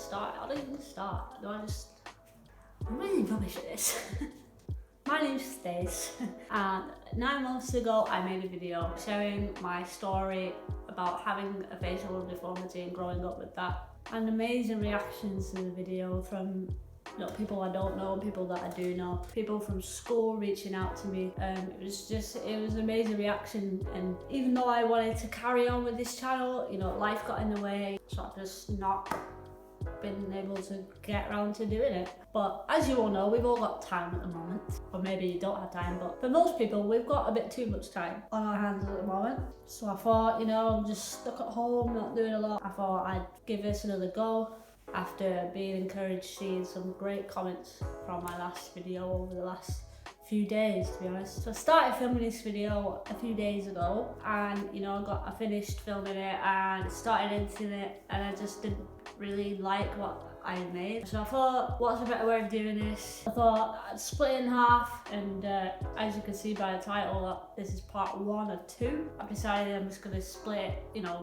start? How do I even start? I'm really rubbish at this. My name's Stace, and 9 months ago I made a video sharing my story about having a facial deformity and growing up with that. And amazing reactions to the video from people I don't know, people that I do know, people from school reaching out to me. It was an amazing reaction, and even though I wanted to carry on with this channel, life got in the way, so I've just not been able to get around to doing it. But as you all know, we've all got time at the moment, or maybe you don't have time, but for most people we've got a bit too much time on our hands at the moment. So I thought, I'm just stuck at home, not doing a lot. I thought I'd give this another go after being encouraged, seeing some great comments from my last video over the last few days, to be honest. So I started filming this video a few days ago, and I finished filming it and started editing it, and I just didn't really like what I made. So I thought, what's a better way of doing this? I thought I'd split it in half, and as you can see by the title, this is part 1 of 2. I've decided I'm just going to split,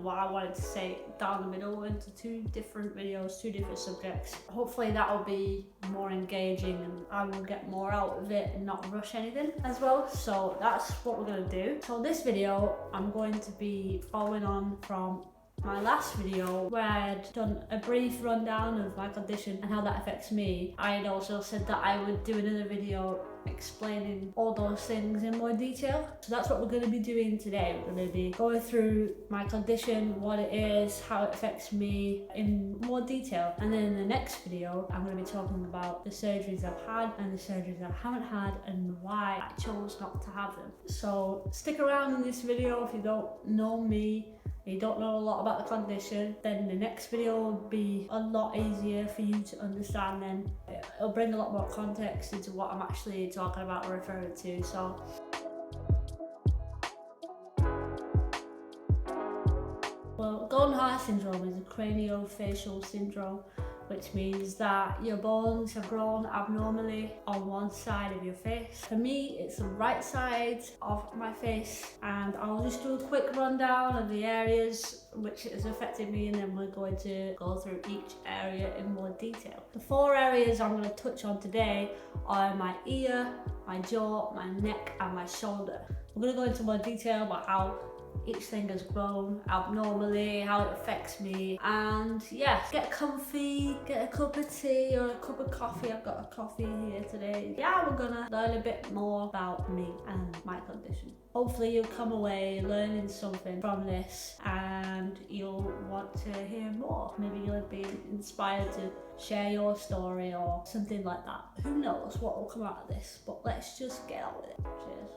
what I wanted to say down the middle into 2 different videos, 2 different subjects. Hopefully that will be more engaging and I will get more out of it and not rush anything as well. So that's what we're going to do. So this video, I'm going to be following on from my last video where I had done a brief rundown of my condition and how that affects me. I had also said that I would do another video explaining all those things in more detail. So that's what we're going to be doing today. We're going to be going through my condition, what it is, how it affects me in more detail. And then in the next video, I'm going to be talking about the surgeries I've had and the surgeries I haven't had and why I chose not to have them. So stick around in this video if you don't know me, you don't know a lot about the condition, then the next video will be a lot easier for you to understand. Then it'll bring a lot more context into what I'm actually talking about or referring to. So well, Goldenhar Syndrome is a craniofacial syndrome, which means that your bones have grown abnormally on one side of your face. For me, it's the right side of my face, and I'll just do a quick rundown of the areas which has affected me, and then we're going to go through each area in more detail. The 4 areas I'm going to touch on today are my ear, my jaw, my neck, and my shoulder. We're going to go into more detail about how each thing has grown abnormally, how it affects me, and yeah, get comfy, get a cup of tea or a cup of coffee. I've got a coffee here today. Yeah, we're gonna learn a bit more about me and my condition. Hopefully you'll come away learning something from this and you'll want to hear more. Maybe you'll be inspired to share your story or something like that. Who knows what will come out of this, but let's just get on with it. Cheers.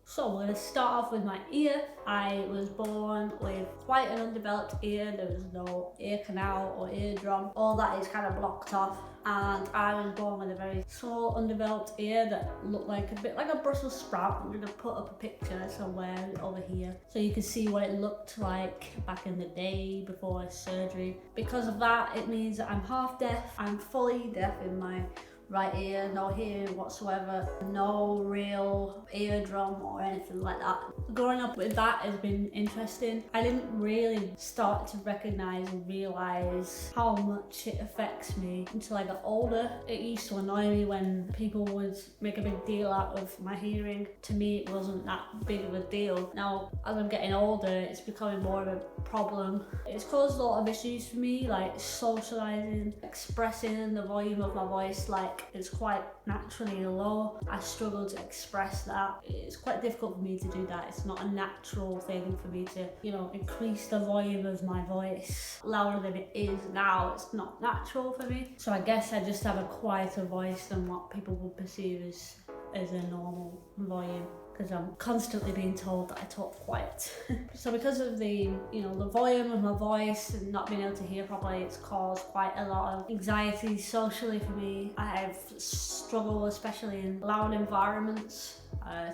So we're going to start off with my ear. I was born with quite an undeveloped ear. There was no ear canal or eardrum. All that is kind of blocked off. And I was born with a very small undeveloped ear that looked like a bit like a Brussels sprout. I'm going to put up a picture somewhere over here so you can see what it looked like back in the day before surgery. Because of that, it means that I'm half deaf. I'm fully deaf in my right ear, no hearing whatsoever, no real eardrum or anything like that. Growing up with that has been interesting. I didn't really start to recognize and realize how much it affects me until I got older. It used to annoy me when people would make a big deal out of my hearing. To me, it wasn't that big of a deal. Now, as I'm getting older, it's becoming more of a problem. It's caused a lot of issues for me, like socializing, expressing the volume of my voice, it's quite naturally low. I struggle to express that. It's quite difficult for me to do that. It's not a natural thing for me to, increase the volume of my voice louder than it is now. It's not natural for me. So I guess I just have a quieter voice than what people would perceive as a normal volume, because I'm constantly being told that I talk quiet. So because of the volume of my voice and not being able to hear properly, it's caused quite a lot of anxiety socially for me. I've struggled, especially in loud environments,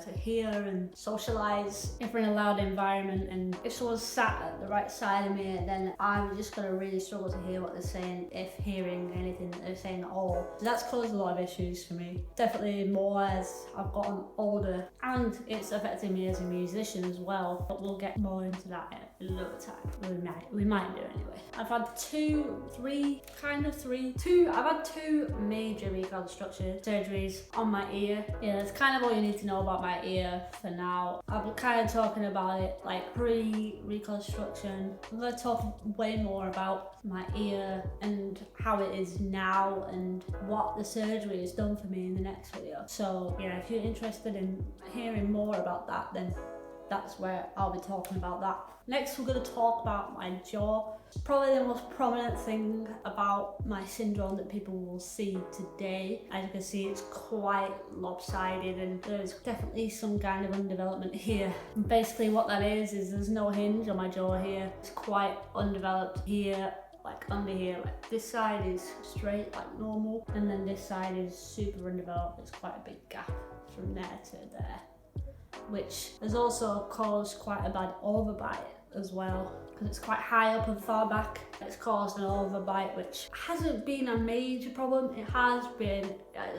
to hear and socialise if we're in a loud environment, and if someone's sat at the right side of me, then I'm just going to really struggle to hear what they're saying, if hearing anything that they're saying at all. So that's caused a lot of issues for me, definitely more as I've gotten older, and it's affecting me as a musician as well, but we'll get more into that in another time. We might do anyway. I've had I've had two major reconstruction surgeries on my ear. Yeah, that's kind of all you need to know about my ear for now. I'm kind of talking about it like pre-reconstruction. I'm going to talk way more about my ear and how it is now and what the surgery has done for me in the next video. So yeah, if you're interested in hearing more about that, then that's where I'll be talking about that. Next, we're going to talk about my jaw. Probably the most prominent thing about my syndrome that people will see today. As you can see, it's quite lopsided and there's definitely some kind of undevelopment here. And basically what that is there's no hinge on my jaw here. It's quite undeveloped here, like under here. Like this side is straight like normal, and then this side is super undeveloped. There's quite a big gap from there to there, which has also caused quite a bad overbite as well, because it's quite high up and far back. It's caused an overbite, which hasn't been a major problem. It has been,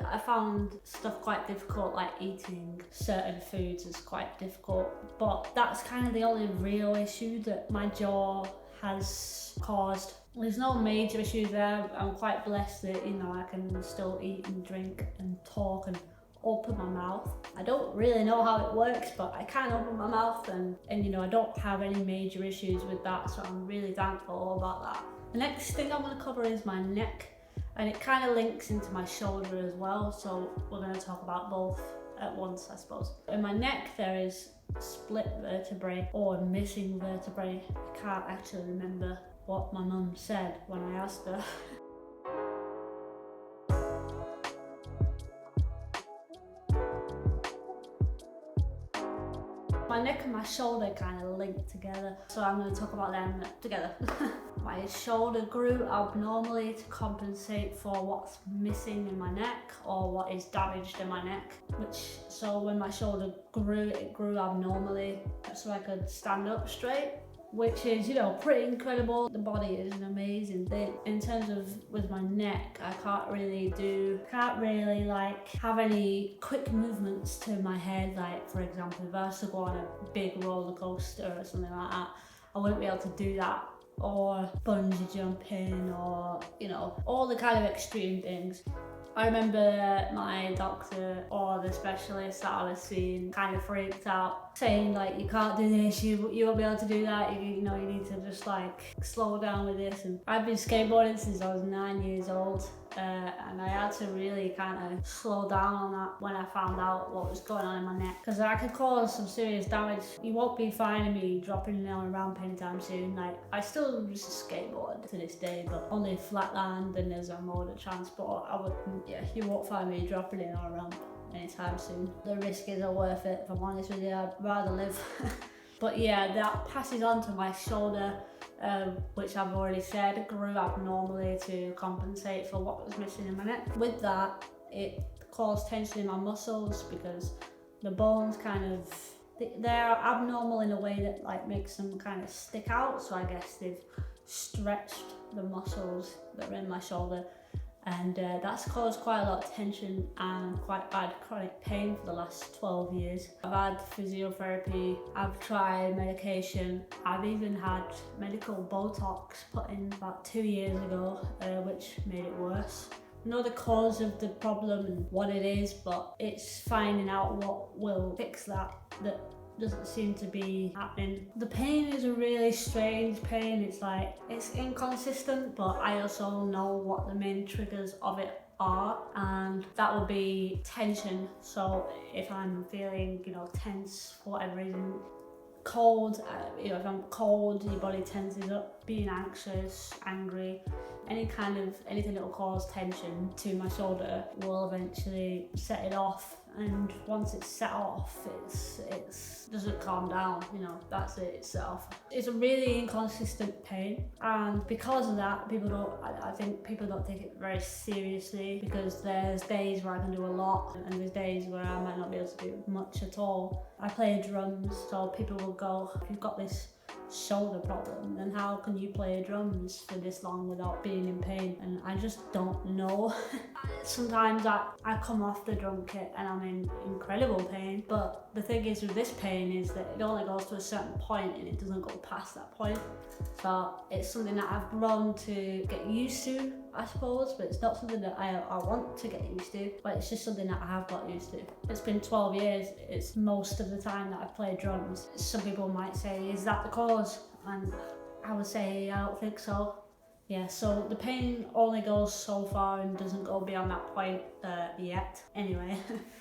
I found stuff quite difficult, like eating certain foods is quite difficult, but that's kind of the only real issue that my jaw has caused. There's no major issues there. I'm quite blessed that, you know, I can still eat and drink and talk and open my mouth. I don't really know how it works, but I can open my mouth and you know, I don't have any major issues with that, so I'm really thankful about that. The next thing I'm going to cover is my neck, and it kind of links into my shoulder as well, so we're going to talk about both at once, I suppose. In my neck there is split vertebrae or missing vertebrae. I can't actually remember what my mum said when I asked her. My neck and my shoulder kind of link together, so I'm going to talk about them together. My shoulder grew abnormally to compensate for what's missing in my neck or what is damaged in my neck. So when my shoulder grew, it grew abnormally so I could stand up straight, which is, you know, pretty incredible. The body is an amazing thing. In terms of with my neck, I can't really like have any quick movements to my head. Like, for example, if I was to go on a big roller coaster or something like that, I wouldn't be able to do that, or bungee jumping, or, you know, all the kind of extreme things. I remember my doctor or the specialist that I was seeing kind of freaked out, saying like, you can't do this, you won't be able to do that, you know, you need to just like slow down with this. And I've been skateboarding since I was 9 years old, and I had to really kind of slow down on that when I found out what was going on in my neck, because I could cause some serious damage. You won't be finding me dropping down a ramp anytime soon. Like, I still just skateboard to this day, but only flatland and as a mode of transport. You won't find me dropping in on a ramp anytime soon. The risk isn't worth it, if I'm honest with you. I'd rather live. But yeah, that passes on to my shoulder, which I've already said grew abnormally to compensate for what was missing in my neck. With that, it caused tension in my muscles because the bones they're abnormal in a way that like makes them kind of stick out. So I guess they've stretched the muscles that are in my shoulder, and that's caused quite a lot of tension and quite bad chronic pain for the last 12 years. I've had physiotherapy, I've tried medication, I've even had medical Botox put in about 2 years ago, which made it worse. I know the cause of the problem and what it is, but it's finding out what will fix that doesn't seem to be happening. The pain is a really strange pain. It's like, it's inconsistent, but I also know what the main triggers of it are, and that will be tension. So if I'm feeling, you know, tense for whatever reason, cold, you know, if I'm cold, your body tenses up, being anxious, angry, anything that will cause tension to my shoulder will eventually set it off. And once it's set off, it doesn't calm down, you know, that's it, it's set off. It's a really inconsistent pain, and because of that, I think people don't take it very seriously, because there's days where I can do a lot and there's days where I might not be able to do much at all. I play drums, so people will go, if you've got this shoulder problem, then how can you play drums for this long without being in pain? And I just don't know. Sometimes I come off the drum kit and I'm in incredible pain, but the thing is with this pain is that it only goes to a certain point and it doesn't go past that point. So it's something that I've grown to get used to, I suppose, but it's not something that I want to get used to, but it's just something that I have got used to. It's been 12 years, it's most of the time that I've played drums. Some people might say, is that the cause? And I would say, I don't think so. Yeah, so the pain only goes so far and doesn't go beyond that point yet. Anyway,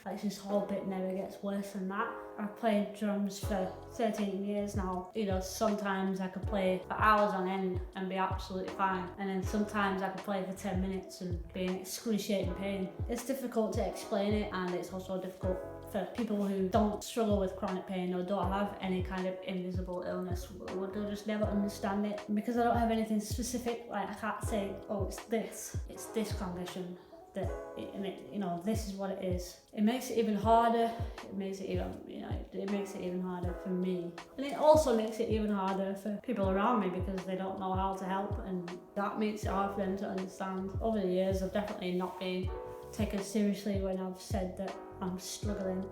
let's just hope it never gets worse than that. I've played drums for 13 years now. You know, sometimes I could play for hours on end and be absolutely fine. And then sometimes I could play for 10 minutes and be in excruciating pain. It's difficult to explain it, and it's also difficult for people who don't struggle with chronic pain or don't have any kind of invisible illness. They'll just never understand it. Because I don't have anything specific, like I can't say, oh, it's this condition, that you know, this is what it is. It makes it even harder. It makes it even harder for me. And it also makes it even harder for people around me, because they don't know how to help, and that makes it hard for them to understand. Over the years, I've definitely not been taken seriously when I've said that I'm struggling,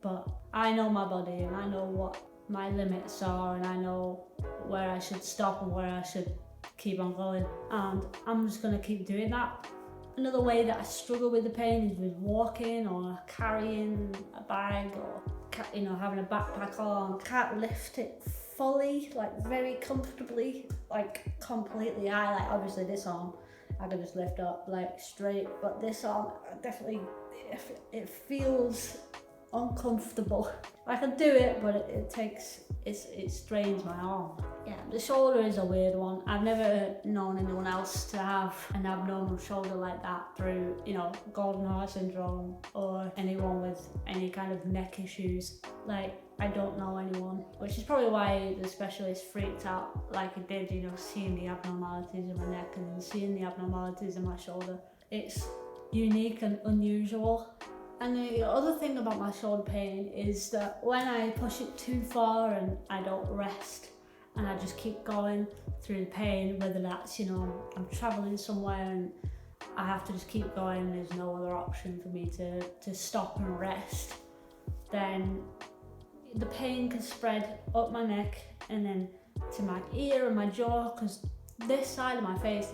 but I know my body and I know what my limits are, and I know where I should stop and where I should keep on going, and I'm just going to keep doing that. Another way that I struggle with the pain is with walking or carrying a bag, or having a backpack on. Can't lift it fully, like very comfortably, like completely high. Like obviously this arm I can just lift up like straight, but this arm definitely, it feels uncomfortable. I can do it, but it strains my arm. Yeah, the shoulder is a weird one. I've never known anyone else to have an abnormal shoulder like that through, Goldenhar Syndrome, or anyone with any kind of neck issues. Like, I don't know anyone, which is probably why the specialist freaked out like he did, seeing the abnormalities in my neck and then seeing the abnormalities in my shoulder. It's unique and unusual. And the other thing about my shoulder pain is that when I push it too far and I don't rest and I just keep going through the pain, whether that's, I'm traveling somewhere and I have to just keep going, there's no other option for me to stop and rest, then the pain can spread up my neck and then to my ear and my jaw, because this side of my face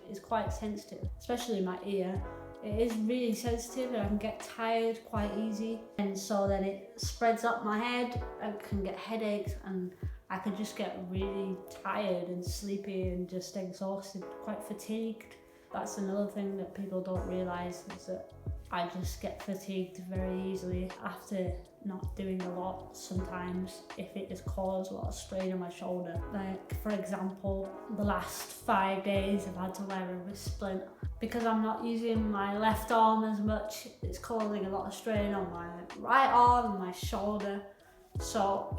is quite sensitive, especially my ear. It is really sensitive and I can get tired quite easy, and so then it spreads up my head. I can get headaches and I can just get really tired and sleepy and just exhausted, quite fatigued. That's another thing that people don't realise, is that I just get fatigued very easily after not doing a lot sometimes, if it has caused a lot of strain on my shoulder. Like, for example, the last 5 days I've had to wear a wrist splint because I'm not using my left arm as much. It's causing a lot of strain on my right arm and my shoulder. So,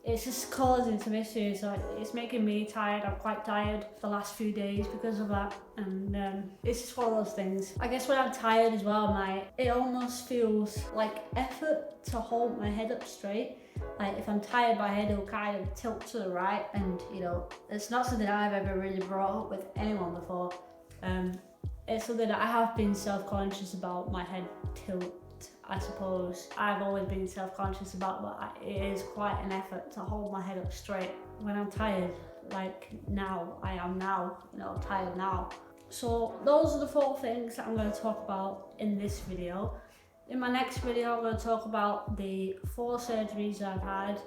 it's just causing some issues. So it's making me tired. I'm quite tired the last few days because of that. And it's just one of those things. I guess when I'm tired as well, it almost feels like effort to hold my head up straight. Like if I'm tired, my head will kind of tilt to the right. And it's not something I've ever really brought up with anyone before. It's something that I have been self-conscious about, my head tilt. I suppose I've always been self-conscious about, but it is quite an effort to hold my head up straight when I'm tired, like now. I am now, I'm tired now. So those are the 4 things that I'm going to talk about in this video. In my next video, I'm going to talk about the 4 surgeries I've had,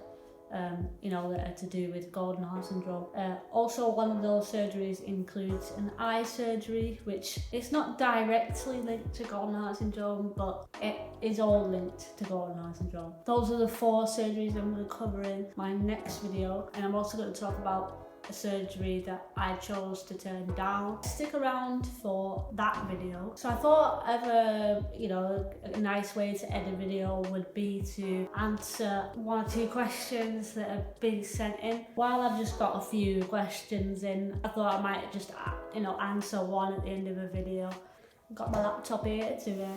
that are to do with Goldenhar Syndrome. Also, one of those surgeries includes an eye surgery, which is not directly linked to Goldenhar Syndrome, but it is all linked to Goldenhar Syndrome. Those are the 4 surgeries I'm going to cover in my next video, and I'm also going to talk about a surgery that I chose to turn down. Stick around for that video. So I thought a nice way to end a video would be to answer 1 or 2 questions that have been sent in. While I've just got a few questions in, I thought I might just answer one at the end of a video. I've got my laptop here to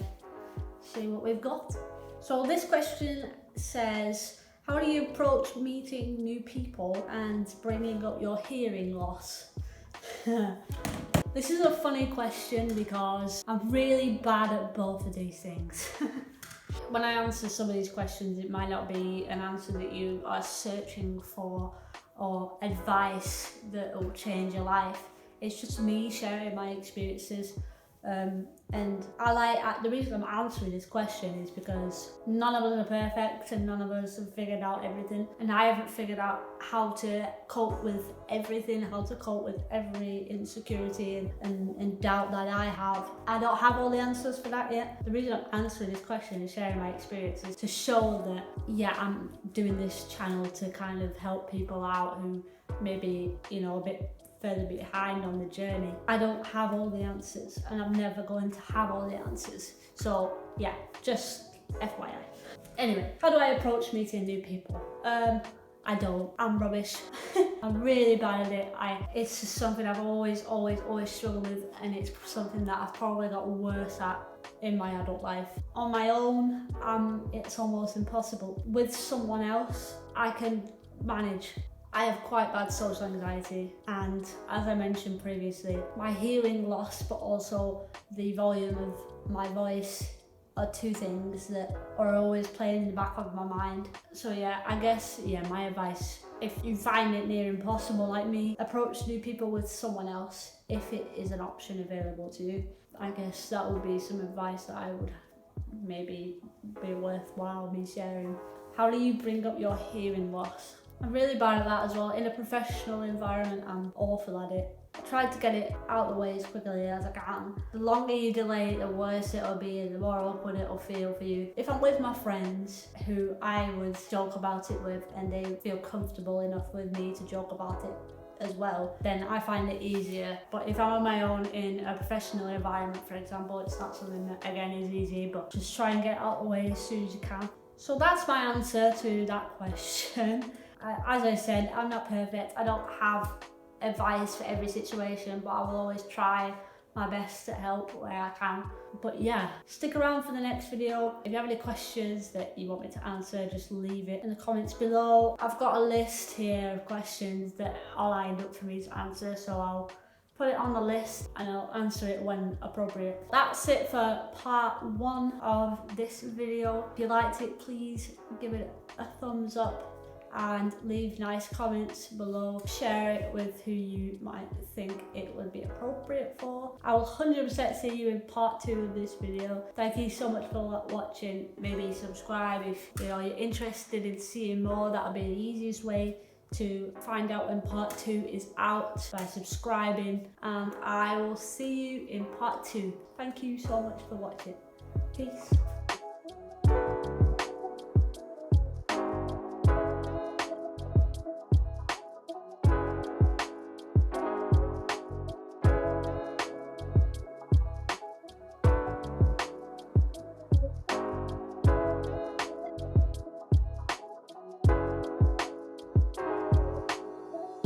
see what we've got. So this question says, how do you approach meeting new people and bringing up your hearing loss? This is a funny question because I'm really bad at both of these things. When I answer some of these questions, it might not be an answer that you are searching for or advice that will change your life. It's just me sharing my experiences. And the reason I'm answering this question is because none of us are perfect and none of us have figured out everything, and I haven't figured out how to cope with everything, how to cope with every insecurity and doubt that I have. I don't have all the answers for that yet. The reason I'm answering this question and sharing my experiences to show that I'm doing this channel to kind of help people out who maybe a bit further behind on the journey. I don't have all the answers and I'm never going to have all the answers. So yeah, just FYI. Anyway, how do I approach meeting new people? I'm rubbish. I'm really bad at it. It's just something I've always struggled with, and it's something that I've probably got worse at in my adult life. On my own, it's almost impossible. With someone else, I can manage. I have quite bad social anxiety, and as I mentioned previously, my hearing loss but also the volume of my voice are 2 things that are always playing in the back of my mind. So I guess my advice, if you find it near impossible like me, approach new people with someone else if it is an option available to you. I guess that would be some advice that I would maybe be worthwhile me sharing. How do you bring up your hearing loss? I'm really bad at that as well. In a professional environment, I'm awful at it. I try to get it out of the way as quickly as I can. The longer you delay it, the worse it'll be and the more awkward it'll feel for you. If I'm with my friends who I would joke about it with and they feel comfortable enough with me to joke about it as well, then I find it easier. But if I'm on my own in a professional environment, for example, it's not something that again is easy, but just try and get it out of the way as soon as you can. So that's my answer to that question. As I said, I'm not perfect. I don't have advice for every situation, but I will always try my best to help where I can. But stick around for the next video. If you have any questions that you want me to answer, just leave it in the comments below. I've got a list here of questions that are lined up for me to answer, so I'll put it on the list and I'll answer it when appropriate. That's it for part 1 of this video. If you liked it, please give it a thumbs up and leave nice comments below. Share it with who you might think it would be appropriate for. I will 100% see you in part 2 of this video. Thank you so much for watching. Maybe subscribe if you're interested in seeing more. That'll be the easiest way to find out when part 2 is out, by subscribing, and I will see you in part 2. Thank you so much for watching. Peace.